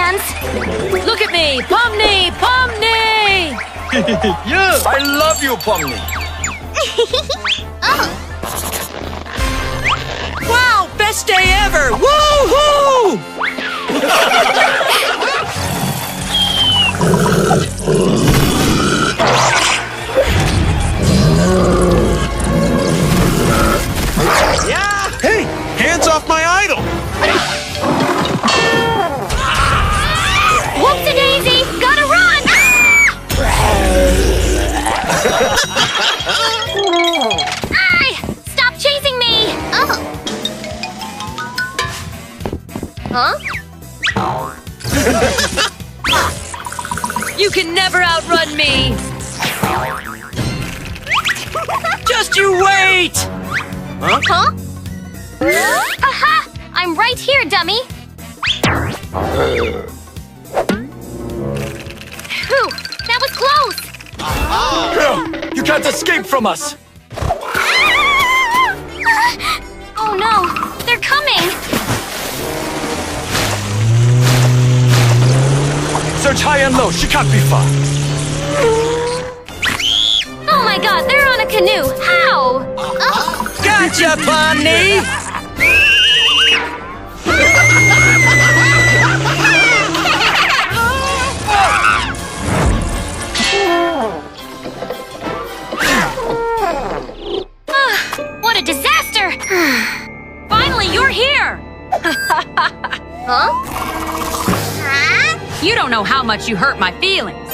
hands. Look at me! POMNI! POMNI! Yeah! I love you, POMNI! Oh. Wow! Best day ever! Woohoo! Yeah! Hey! Hands off my idol! Whoopsie-daisy! Gotta run! Ay! Stop chasing me! Oh. Huh? You can never outrun me! Just you wait! Huh? Aha! I'm right here, dummy! Phew! That was close! You can't escape from us! Oh no! They're coming! Search high and low, she can't be far! Oh my god, they're on a canoe! How? Gotcha, POMNI! What a disaster! Finally, you're here! Huh? You don't know how much you hurt my feelings.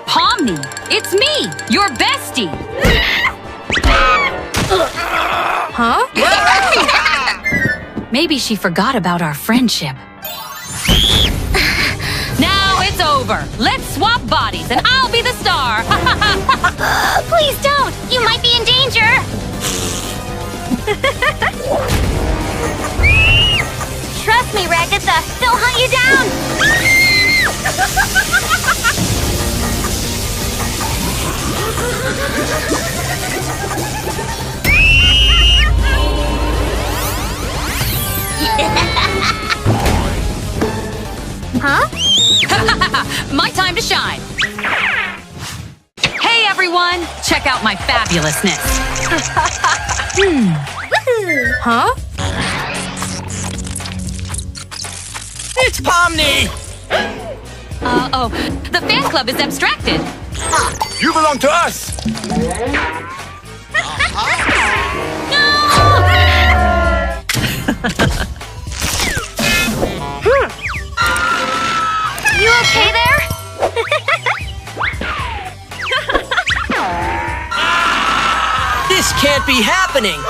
POMNI, it's me, your bestie. Huh? Maybe she forgot about our friendship. Now it's over. Let's swap bodies and I'll be the star. Please don't! You might be in danger! Trust me, Ragatha, they'll hunt you down! Huh? My time to shine. Hey everyone, check out my fabulousness. Woohoo! Huh? It's POMNI! Oh, the fan club is abstracted. You belong to us! You okay there? This can't be happening!